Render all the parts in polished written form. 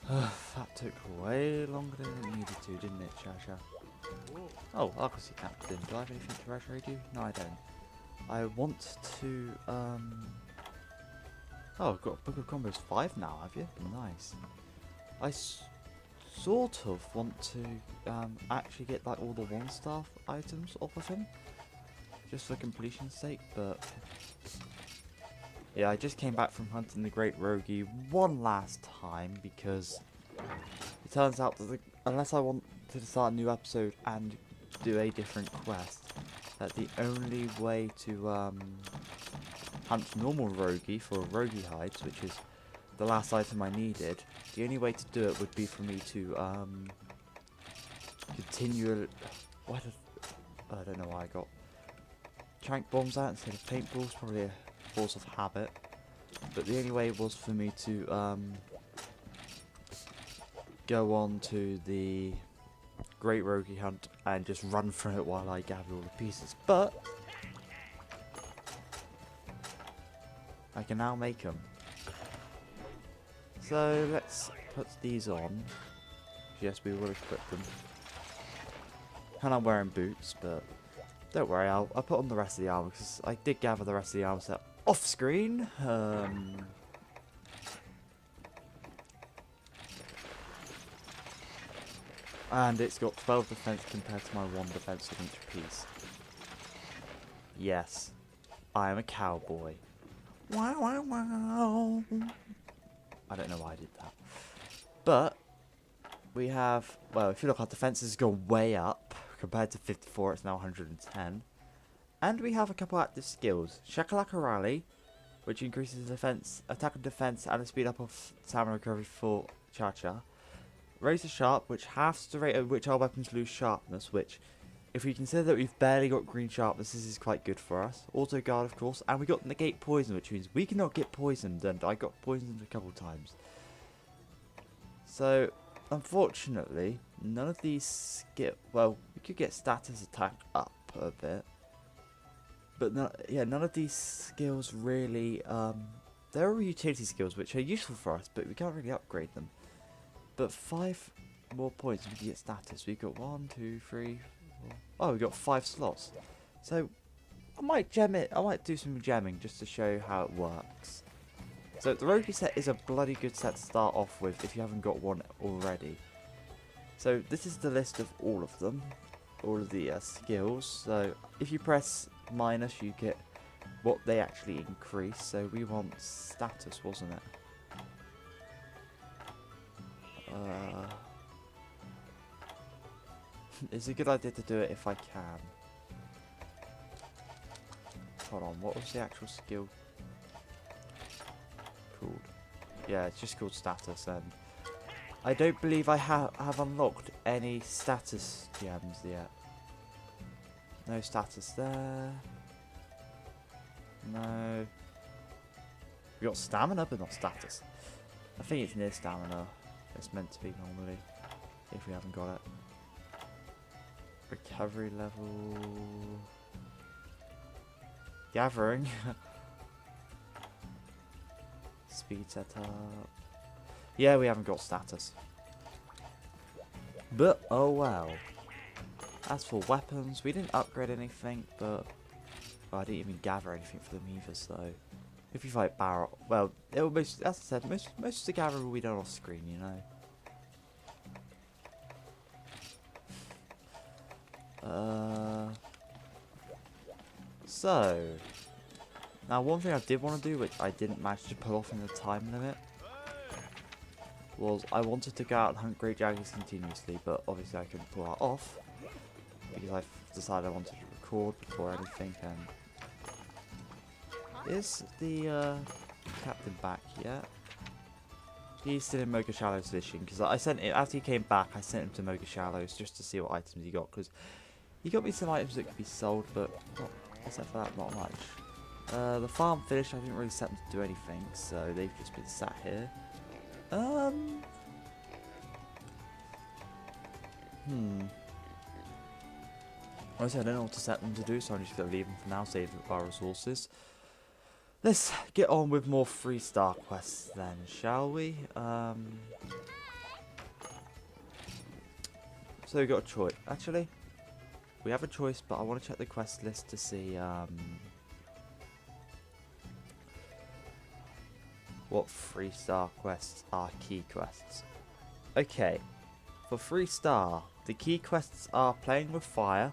That took way longer than it needed to, didn't it, Shasha? Oh, Argosy Captain. Do I have anything to retrade you? No, I don't. I want to, Oh, I've got Book of Combos 5 now, have you? Nice. I sort of want to, actually get, like, all the 1-star items off of him. Just for completion's sake, but... Yeah, I just came back from hunting the Great Rogie one last time, because it turns out that unless I want to start a new episode and do a different quest, that the only way to hunt normal Rogie for Rogie hides, which is the last item I needed, the only way to do it would be for me to continue. I don't know why I got trank bombs out instead of paintballs, probably a force of habit. But the only way was for me to go on to the Great Rogie hunt and just run through it while I gather all the pieces. But I can now make them. So let's put these on. Yes, we will equip them. And I'm wearing boots, but don't worry, I'll put on the rest of the armor because I did gather the rest of the armor set off screen. And it's got 12 defense compared to my 1 defense of each piece. Yes, I am a cowboy. Wow, wow, wow. I don't know why I did that. But we have, well, if you look, our defenses go way up. Compared to 54, it's now 110. And we have a couple active skills. Shakalaka Rally, which increases defense, attack and defense, and the speed up of stamina recovery for Cha-Cha. Razor Sharp, which halves the rate at which our weapons lose sharpness, which, if we consider that we've barely got green sharpness, this is quite good for us. Auto Guard, of course, and we got Negate Poison, which means we cannot get poisoned, and I got poisoned a couple times. So, unfortunately, none of these well, we could get status attack up a bit. But no, yeah, none of these skills really, they're all utility skills, which are useful for us, but we can't really upgrade them. But 5 more points we can get status. We've got 1, 2, 3, 4. Oh, we've got 5 slots. So, I might gem it. I might do some gemming just to show how it works. So, the Rogie set is a bloody good set to start off with if you haven't got one already. So, this is the list of all of them. All of the skills. So, if you press minus, you get what they actually increase. So, we want status, wasn't it? It's a good idea to do it if I can. Hold on, what was the actual skill called? Yeah, it's just called status, and I don't believe I have unlocked any status gems yet. No status there. No. We got stamina, but not status. I think it's near stamina. It's meant to be normally, if we haven't got it. Recovery level. Gathering. Speed setup. Yeah, we haven't got status. But, oh well. As for weapons, we didn't upgrade anything, but... Well, I didn't even gather anything for them either, so... If you fight Barrel, well, it will most, as I said, most of the gathering will be done off screen, you know. So, now one thing I did want to do, which I didn't manage to pull off in the time limit, was I wanted to go out and hunt Great Jaggers continuously, but obviously I couldn't pull that off, because I decided I wanted to record before anything, and... Is the captain back yet? He's still in Mocha Shallows fishing, because I sent it, after he came back, I sent him to Mocha Shallows just to see what items he got, because he got me some items that could be sold, but not, except for that, not much. The farm finished, I didn't really set them to do anything, so they've just been sat here. Honestly, I don't know what to set them to do, so I'm just going to leave them for now, save our resources. Let's get on with more 3-star quests then, shall we? So we got a choice. Actually, we have a choice, but I want to check the quest list to see what 3-star quests are key quests. Okay, for 3-star, the key quests are playing with fire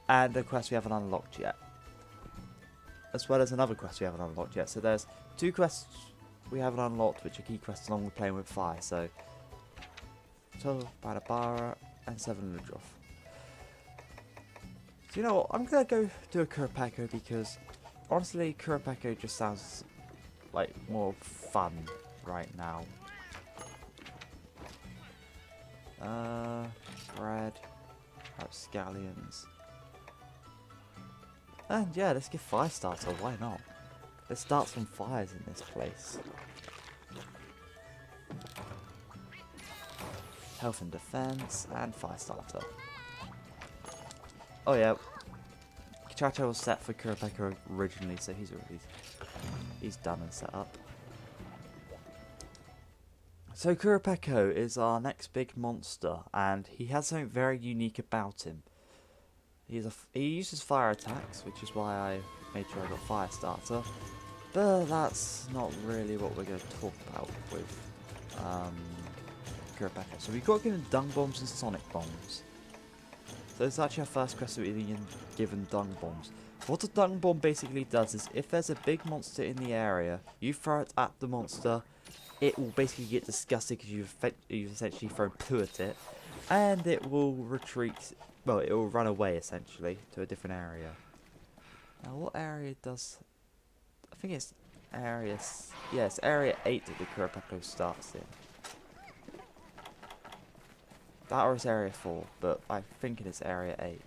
and a quest we haven't unlocked yet, as well as another quest we haven't unlocked yet. So there's 2 quests we haven't unlocked which are key quests along with playing with fire. So 12 Badabara and 7 Ludroth. So you know what, I'm gonna go do a Qurupeco because honestly Qurupeco just sounds like more fun right now. Bread, scallions. And yeah, let's give fire starter, why not? Let's start some fires in this place. Health and defense, and fire starter. Oh yeah, Chacho was set for Qurupeco originally, so he's done and set up. So Qurupeco is our next big monster, and he has something very unique about him. He uses fire attacks, which is why I made sure I got fire starter. But that's not really what we're going to talk about with Qurupeco. So we've got given dung bombs and sonic bombs. So it's actually our first quest that we've been given dung bombs. What a dung bomb basically does is if there's a big monster in the area, you throw it at the monster, it will basically get disgusted because you've essentially thrown poo at it, and it will retreat, well, it will run away essentially to a different area. Now what area does, I think it's area, yeah, it's area 8 that the Qurupeco starts in. That or it's area 4, but I think it is area 8.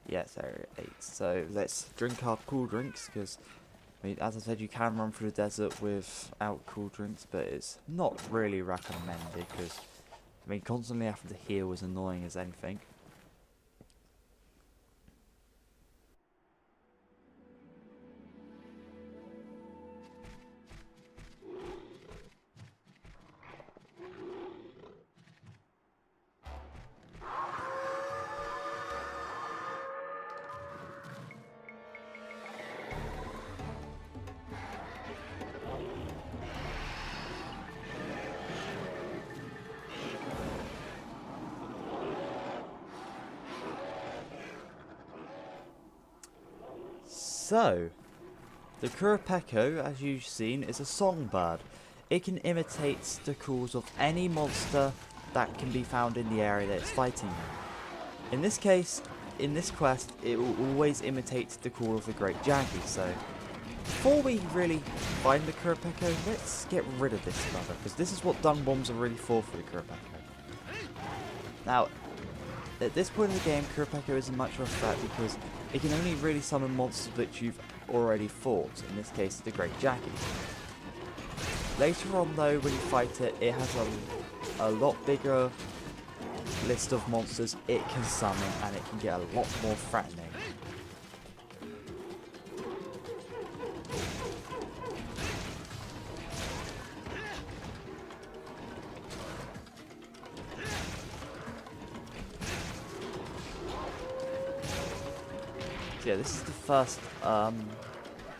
Yes, area 8. So let's drink our cool drinks, because I mean, as I said, you can run through the desert without cool drinks, but it's not really recommended, because I mean, constantly having to heal is annoying as anything. So, the Qurupeco, as you've seen, is a songbird. It can imitate the calls of any monster that can be found in the area that it's fighting in. In this case, in this quest, it will always imitate the call of the Great Jaggy. So, before we really find the Qurupeco, let's get rid of this brother, because this is what dung bombs are really for the Qurupeco. Now, at this point in the game, Qurupeco isn't much of a threat because it can only really summon monsters that you've already fought, in this case the Great Jaggy. Later on though, when you fight it, it has a lot bigger list of monsters it can summon, and it can get a lot more threatening. So yeah, this is the first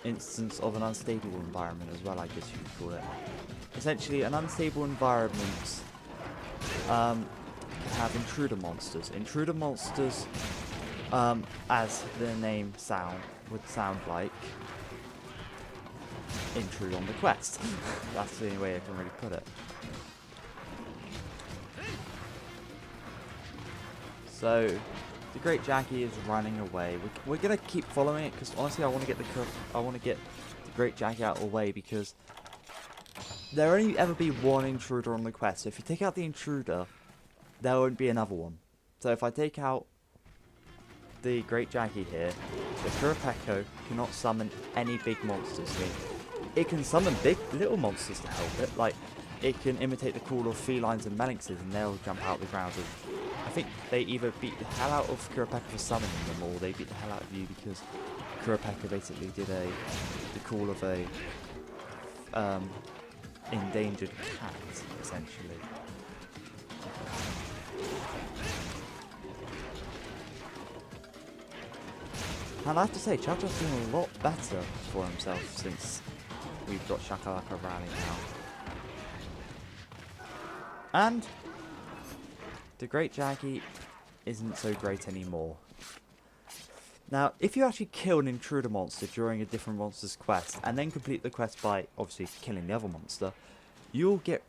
instance of an unstable environment as well, I guess you could call it. Essentially, an unstable environment can have intruder monsters. Intruder monsters, as the name would sound like, intrude on the quest. That's the only way I can really put it. So, the Great Jaggy is running away. We're gonna keep following it because honestly, I want to get the Great Jaggy out of the way, because there will only ever be one intruder on the quest. So if you take out the intruder, there won't be another one. So if I take out the Great Jaggy here, the Qurupeco cannot summon any big monsters here. It can summon little monsters to help it, like it can imitate the call of felines and melinxes, and they'll jump out of the ground. I think they either beat the hell out of Qurupeco for summoning them, or they beat the hell out of you because Qurupeco basically did the call of a endangered cat, essentially. And I have to say, Chacha's doing a lot better for himself since we've got Shakalaka Rally now. And the Great Jaggy isn't so great anymore. Now, if you actually kill an intruder monster during a different monster's quest, and then complete the quest by, obviously, killing the other monster, you'll get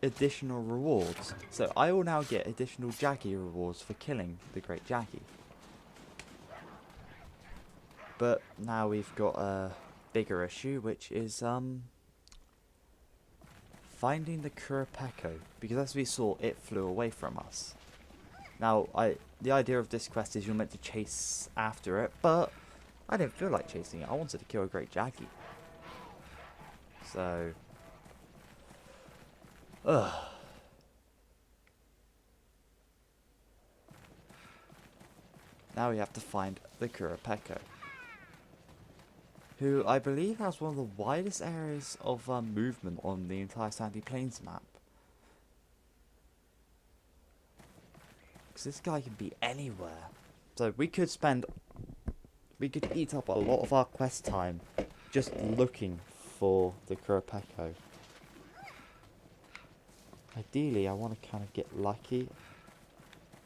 additional rewards. So I will now get additional Jaggy rewards for killing the Great Jaggy. But now we've got a bigger issue, which is finding the Qurupeco, because as we saw, it flew away from us. Now, the idea of this quest is you're meant to chase after it, but I didn't feel like chasing it. I wanted to kill a Great Jaggy. So, now we have to find the Qurupeco, who I believe has one of the widest areas of movement on the entire Sandy Plains map. Because this guy can be anywhere. So we could eat up a lot of our quest time just looking for the Qurupeco. Ideally, I want to kind of get lucky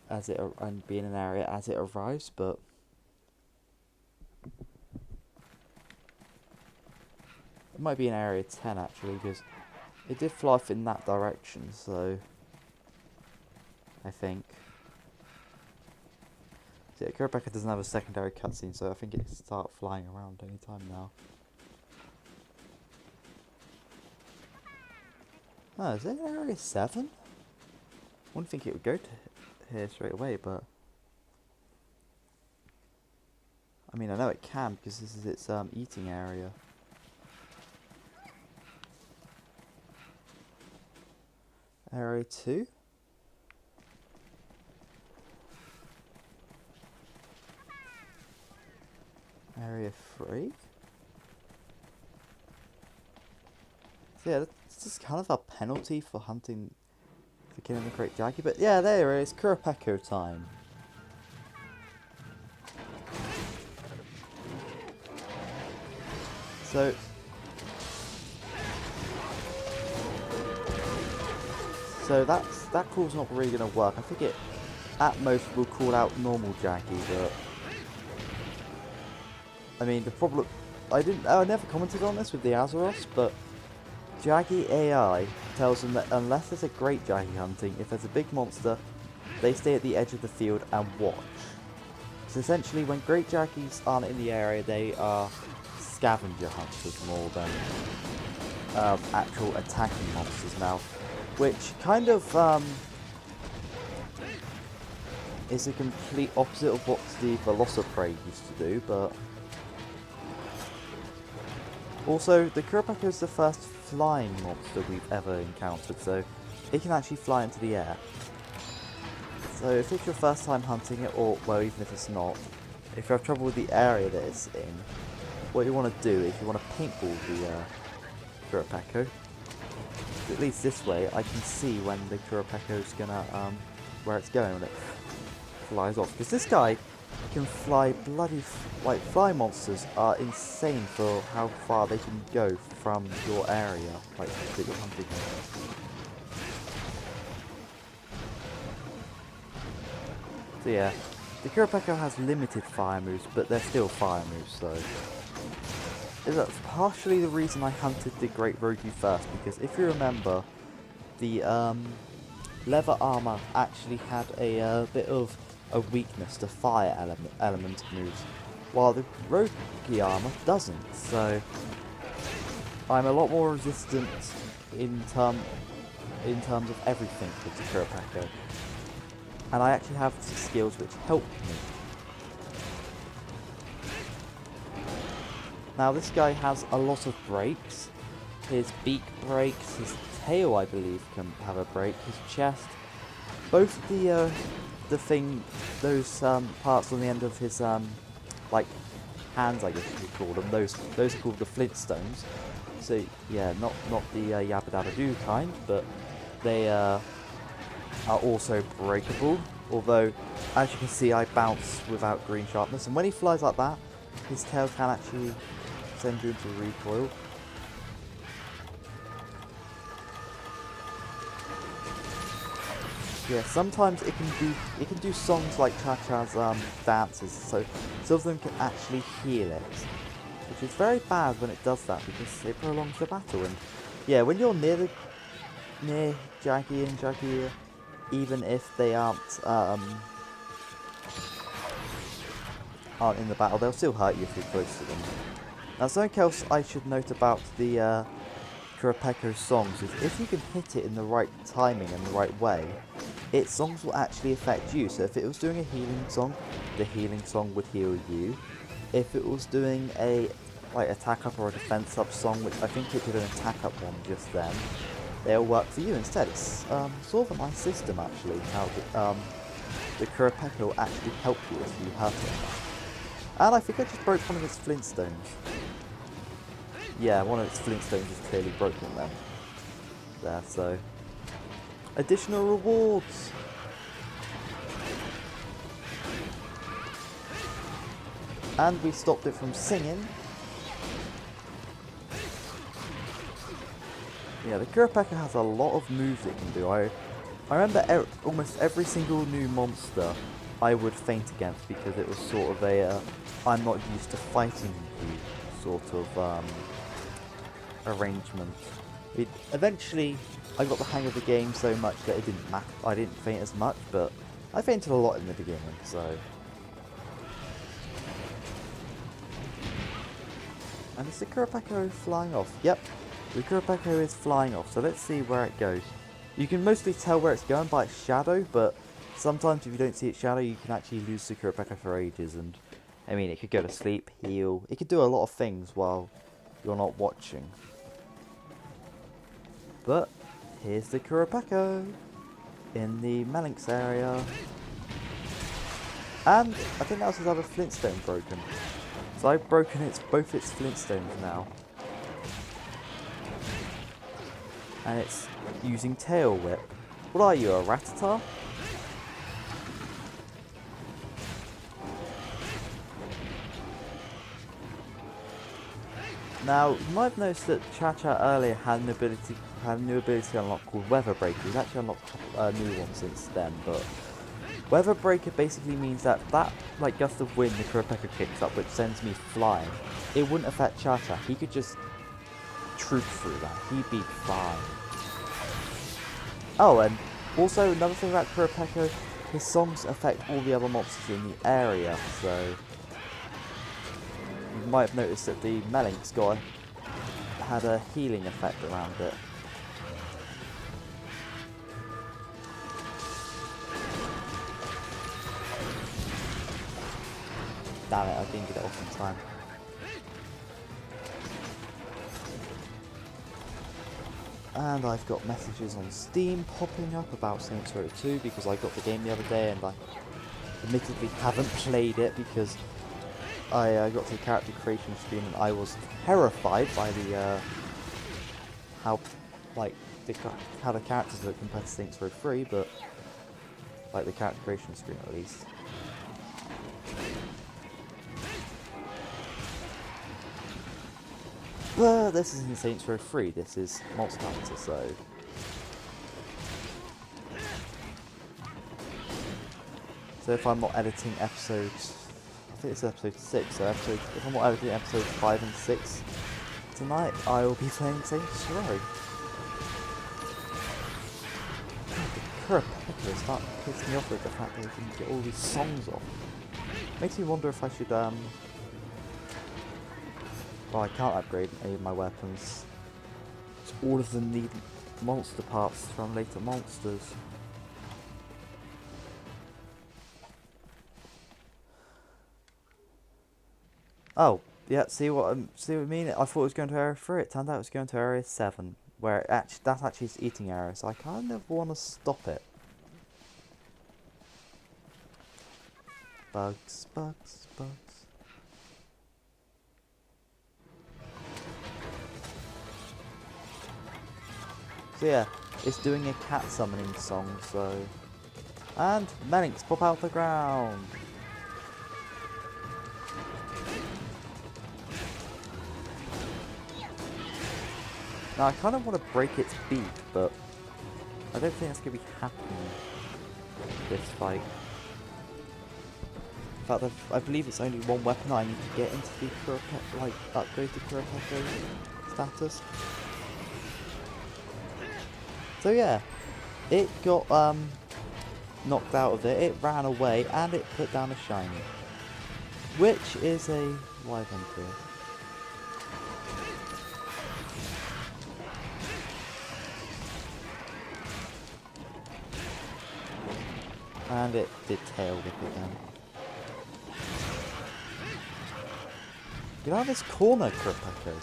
and be in an area as it arrives, but it might be in area 10 actually, because it did fly off in that direction, so I think. So yeah, Qurupeco doesn't have a secondary cutscene, so I think it can start flying around anytime now. Oh, is it area 7? I wouldn't think it would go to here straight away, but I mean, I know it can because this is its eating area. Area 2? Area 3? So yeah, that's just kind of a penalty for hunting, for killing the Great Jaggy, but yeah, there it is, Qurupeco time. So that call's not really going to work. I think it at most will call out normal Jaggy, but I mean the problem, I never commented on this with the Azeroth, but Jaggy AI tells them that unless there's a Great Jaggy hunting, if there's a big monster, they stay at the edge of the field and watch. So essentially, when Great Jaggies aren't in the area, they are scavenger hunters more than actual attacking monsters now, which kind of is a complete opposite of what the Velociprey used to do, but also the Qurupeco is the first flying monster we've ever encountered, so it can actually fly into the air. So if it's your first time hunting it, or well, even if it's not, if you have trouble with the area that it's in, what you want to do is you want to paintball the Qurupeco. At least this way I can see when the Qurupeco's gonna where it's going when it flies off, because this guy can fly like fly monsters are insane for how far they can go from your area, like that you're hunting. So yeah, the Qurupeco has limited fire moves, but they're still fire moves, so that's partially the reason I hunted the Great Rogi first, because if you remember, the leather armor actually had a bit of a weakness to fire element moves, while the Rogi armor doesn't, so I'm a lot more resistant in terms of everything with the Qurupeco, and I actually have skills which help me. Now this guy has a lot of breaks. His beak breaks, his tail I believe can have a break, his chest, both those parts on the end of his like hands, I guess you could call them, those are called the Flintstones. So yeah, not the Yabba Dabba Doo kind, but they are also breakable. Although, as you can see, I bounce without green sharpness, and when he flies like that, his tail can actually send you into recoil. Yeah, sometimes it can do songs like Cha-Cha's dances, so some of them can actually heal it, which is very bad when it does that because it prolongs the battle. And yeah, when you're near Jackie and Jackie, even if they aren't in the battle, they'll still hurt you if you're close to them. Now, something else I should note about the Qurupeco songs is if you can hit it in the right timing and the right way, its songs will actually affect you. So if it was doing a healing song, the healing song would heal you. If it was doing a attack up or a defense up song, which I think it did an attack up one just then, they'll work for you instead. It's sort of a nice system actually, how the Qurupeco will actually help you if you hurt it. And I think I just broke one of its Flintstones. Yeah, one of its Flintstones is clearly broken then. There, so. Additional rewards! And we stopped it from singing. Yeah, the Qurupeco has a lot of moves it can do. I remember almost every single new monster I would faint against because it was sort of a I'm not used to fighting you sort of arrangement. Eventually, I got the hang of the game so much that it didn't matter. I didn't faint as much, but I fainted a lot in the beginning, so. And is the Qurupeco flying off? Yep, the Qurupeco is flying off, so let's see where it goes. You can mostly tell where it's going by its shadow, but sometimes if you don't see its shadow, you can actually lose the Qurupeco for ages, and I mean, it could go to sleep, heal, it could do a lot of things while you're not watching. But here's the Qurupeco in the Melinx area. And I think that was his other Flintstone broken. So I've broken both its Flintstones now. And it's using Tail Whip. What are you, a Rattata? Now, you might have noticed that Cha-Cha earlier had a new ability unlocked called Weather Breaker. He's actually unlocked a new one since then, but Weather Breaker basically means that gust of wind the Qurupeco kicks up, which sends me flying, it wouldn't affect Cha-Cha. He could just troop through that. He'd be fine. Oh, and also another thing about Qurupeco, his songs affect all the other monsters in the area, so you might have noticed that the Melinx had a healing effect around it. Damn it, I didn't get it off in time. And I've got messages on Steam popping up about Saints Row 2 because I got the game the other day and I admittedly haven't played it because I got to the character creation screen and I was terrified by the how the characters look compared to Saints Row 3, but like the character creation screen at least. But this isn't Saints Row 3, this is Monster Hunter, so. So if I'm not editing episodes, I think it's episode 6, so if I'm not editing episodes 5 and 6 tonight, I will be playing Saints Row. The Qurupeco is starting to piss me off with the fact that I can get all these songs off. Makes me wonder if I should, well, I can't upgrade any of my weapons. So all of them need monster parts from later monsters. Oh, yeah, see what I mean? I thought it was going to Area 3, it turned out it was going to Area 7, where that's actually its eating area, so I kind of want to stop it. Bugs, bugs, bugs. So yeah, it's doing a cat summoning song, so... And Mellinks pop out the ground! Now I kind of want to break its beak, but I don't think that's going to be happening this fight. In fact, I believe it's only one weapon I need to get into the Qurupeco, like, upgrade the Qurupeco status. So yeah, it got knocked out of it, it ran away, and it put down a shiny. Which is a Wyvern. And it did tail whip again. Get out of this corner, Qurupeco.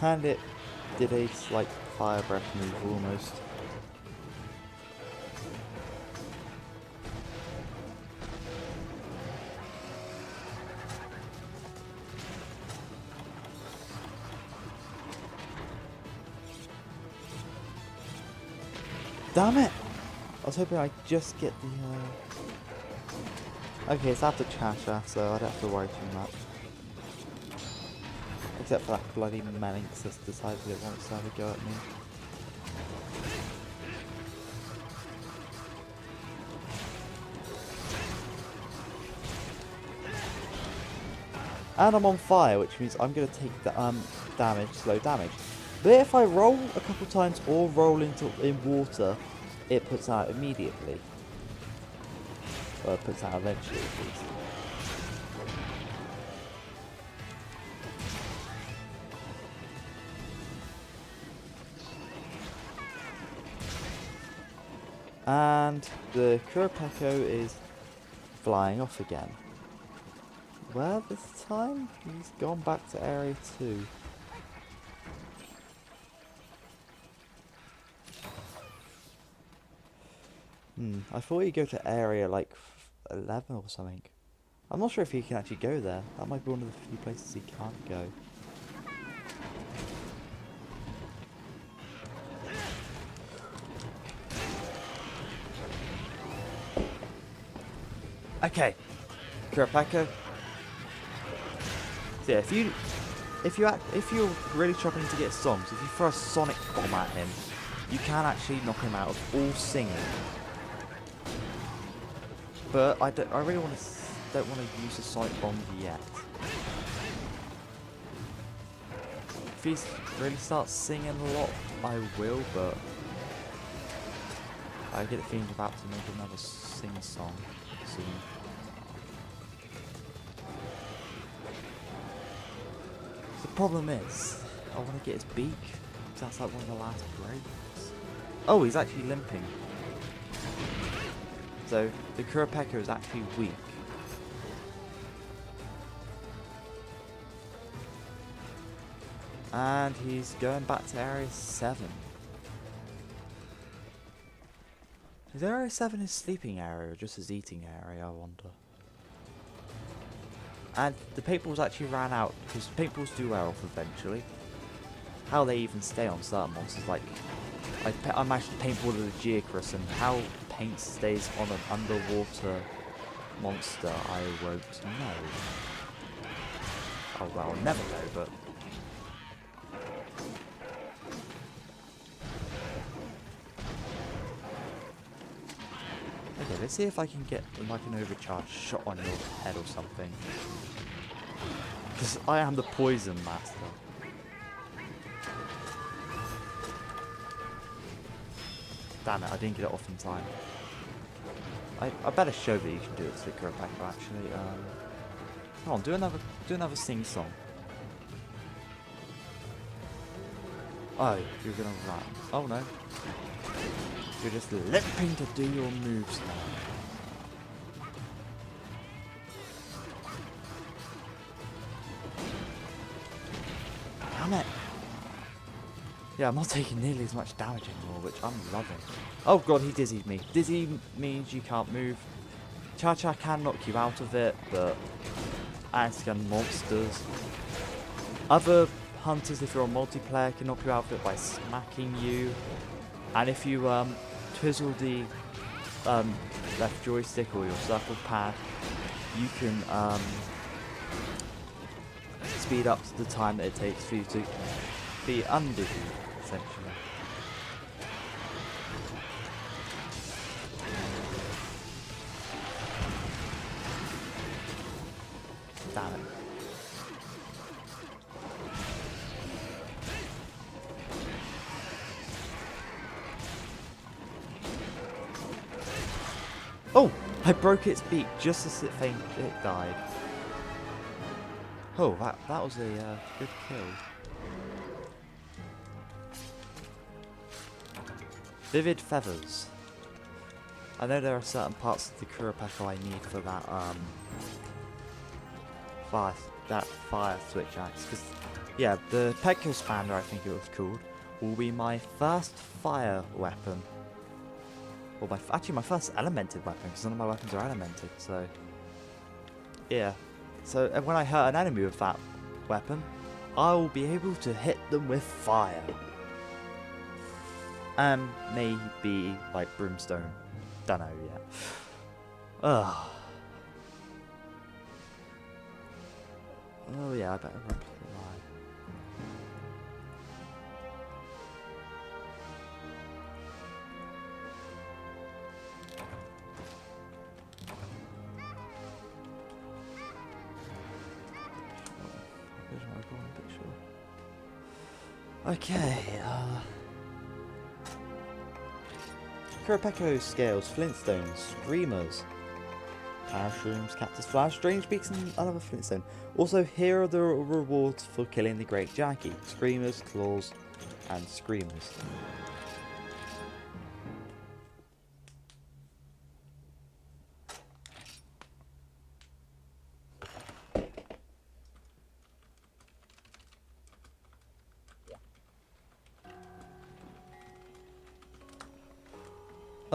And it did a slight fire breath move almost. Damn it! I was hoping I'd just get the Okay, it's after Chasha, so I don't have to worry too much. Except for that bloody Mellinks that's decided it wants to have a go at me. And I'm on fire, which means I'm going to take the damage, slow damage. But if I roll a couple times or roll in water, it puts out immediately. Well, it puts out eventually, at least. And the Qurupeco is flying off again. Well, this time he's gone back to area 2. I thought he'd go to area like 11 or something. I'm not sure if he can actually go there. That might be one of the few places he can't go. Okay, Qurupeco. So yeah, if you're really struggling to get songs, if you throw a sonic bomb at him, you can actually knock him out of all singing. But I really don't want to use the sonic bomb yet. If he really starts singing a lot, I will. But I get a feeling he's about to make another sing-song soon. The problem is, I want to get his beak, because that's like one of the last breaks. Oh, he's actually limping. So, the Qurupeco is actually weak. And he's going back to area 7. Is area 7 his sleeping area or just his eating area, I wonder? And the paintballs actually ran out, because paintballs do wear off eventually. How they even stay on certain monsters, like I managed to paintball the Geocrus, and how paint stays on an underwater monster, I won't know. Oh well, I'll never know, but... Okay, let's see if I can get like an overcharge shot on your head or something. Because I am the poison master. Damn it, I didn't get it off in time. I better show that you can do it to the Qurupeco actually. Come on, do another sing song. Oh, you're gonna run. Oh no. You're just limping to do your moves now. Damn it. Yeah, I'm not taking nearly as much damage anymore, which I'm loving. Oh god, he dizzied me. Dizzy means you can't move. Cha-Cha can knock you out of it, but anti-gun monsters. Other hunters, if you're a multiplayer, can knock you out of it by smacking you. And if you twizzle the left joystick or your circle pad, you can speed up the time that it takes for you to be undizzied, essentially. Damn it. Oh! I broke its beak just as it died. Oh, that was a good kill. Vivid feathers. I know there are certain parts of the Qurupeco I need for that fire switch axe. Cause yeah, the Petco Spander, I think it was called, will be my first fire weapon. Well, actually my first elemented weapon, because none of my weapons are elemented. So yeah. So when I hurt an enemy with that weapon, I will be able to hit them with fire. And maybe like brimstone. Don't know yet. Ugh. Oh yeah, I better run to the line. Okay, Qurupeco scales, flintstones, screamers, mushrooms, cactus flowers, strange beaks, and another flintstone. Also, here are the rewards for killing the Great Jackie: screamers, claws, and screamers.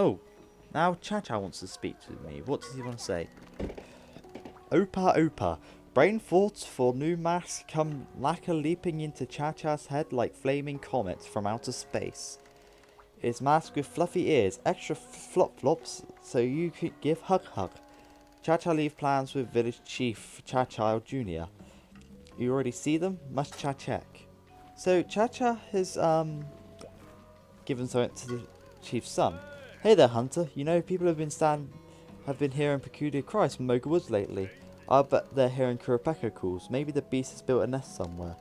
Oh, now Cha-Cha wants to speak to me. What does he want to say? Opa Opa. Brain thoughts for new masks come lacquer leaping into Cha-Cha's head like flaming comets from outer space. It's masked with fluffy ears, extra flop-flops, so you could give hug-hug. Cha-Cha leave plans with village chief Cha-Cha Jr. You already see them? Must check. So Cha-Cha has given something to the chief's son. Hey there, Hunter. You know, people have been hearing peculiar cries from Moga Woods lately. I bet they're hearing Qurupeco calls. Maybe the beast has built a nest somewhere.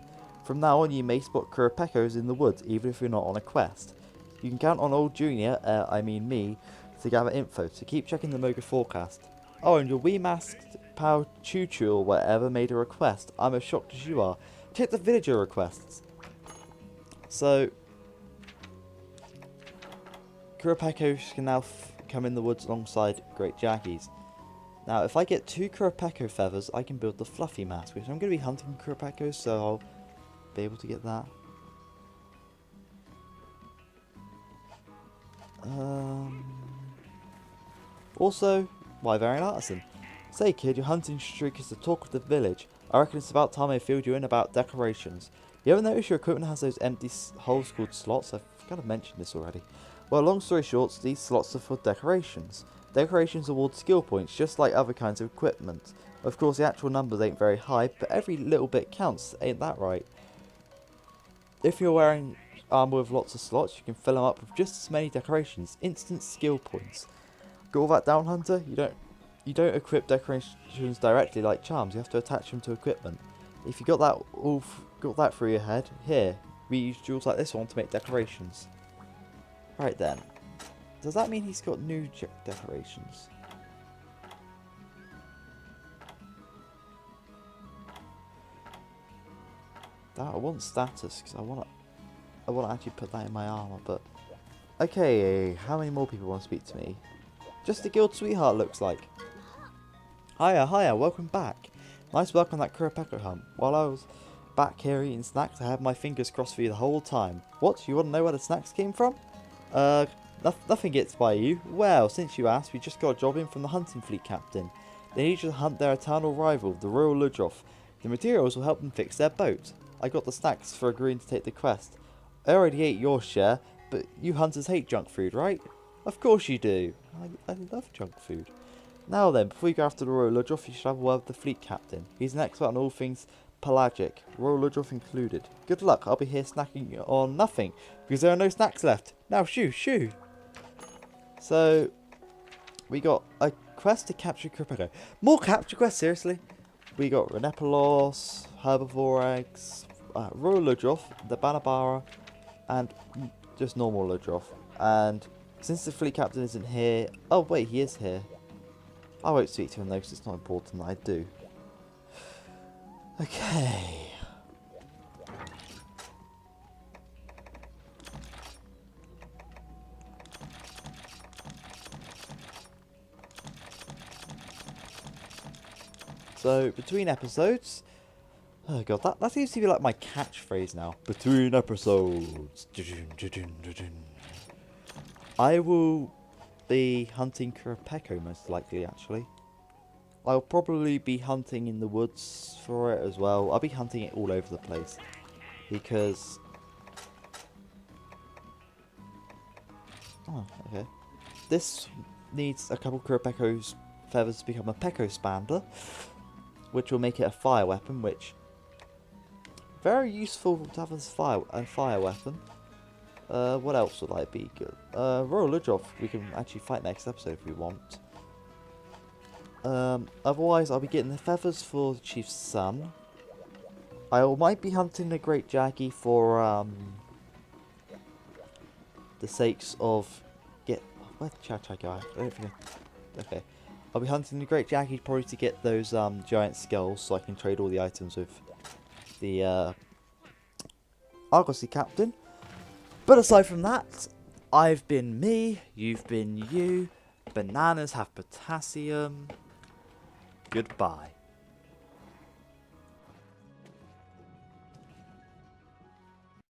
From now on, you may spot Qurupeco's in the woods, even if you're not on a quest. You can count on old Junior, I mean me, to gather info, so keep checking the Moga forecast. Oh, and your wee masked pal Choo Choo or whatever made a request. I'm as shocked as you are. Check the villager requests. So, Qurupeco can now come in the woods alongside Great Jackies. Now, if I get 2 Qurupeco feathers, I can build the fluffy mask, which I'm going to be hunting Qurupeco, so I'll be able to get that. Also, Wyverian Artisan. Say kid, your hunting streak is the talk of the village. I reckon it's about time I filled you in about decorations. You ever notice your equipment has those empty holes called slots? I've kind of mentioned this already. Well, long story short, these slots are for decorations. Decorations award skill points, just like other kinds of equipment. Of course, the actual numbers ain't very high, but every little bit counts, ain't that right? If you're wearing armor with lots of slots, you can fill them up with just as many decorations. Instant skill points. Got all that down, Hunter? You don't equip decorations directly like charms. You have to attach them to equipment. If you got that through your head, here, we use jewels like this one to make decorations. Right then. Does that mean he's got new decorations? I want status because I want to actually put that in my armor. But okay, how many more people want to speak to me? Just a guild sweetheart looks like. Hiya, welcome back. Nice work on that Qurupeco hunt. While I was back here eating snacks. I had my fingers crossed for you the whole time. What? You want to know where the snacks came from? Nothing gets by you. Well, since you asked, we just got a job in from the hunting fleet captain. They need you to hunt their eternal rival, the Royal Ludroth. The materials will help them fix their boat. I got the snacks for agreeing to take the quest. I already ate your share, but you hunters hate junk food, right? Of course you do. I love junk food. Now then, before you go after the Royal Ludroth, you should have a word with the fleet captain. He's an expert on all things pelagic, Royal Ludroth included. Good luck, I'll be here snacking on nothing, because there are no snacks left. Now shoo! So, we got a quest to capture Qurupeco. More capture quests, seriously? We got Renepolos, Herbivore Eggs, Royal Ludroth, the Banabara, and just normal Ludroth. And since the fleet captain isn't here... Oh wait, he is here. I won't speak to him though, because it's not important that I do. Okay. So, between episodes... Oh god, that seems to be like my catchphrase now. Between episodes... I will be hunting Qurupeco most likely, actually. I'll probably be hunting in the woods for it as well. I'll be hunting it all over the place. Because... Oh, okay. This needs a couple Qurupeco's feathers to become a Peco Spander, which will make it a fire weapon, which... Very useful to have as a fire weapon. What else would I be good? Royal Ludroth, we can actually fight next episode if we want. Otherwise, I'll be getting the feathers for the Chief's son. I might be hunting the Great Jaggy for the sakes of where'd the Chag go? I don't think okay. I'll be hunting the Great Jaggy probably to get those giant skulls so I can trade all the items with the Argosy captain. But aside from that, I've been me, you've been you. Bananas have potassium. Goodbye.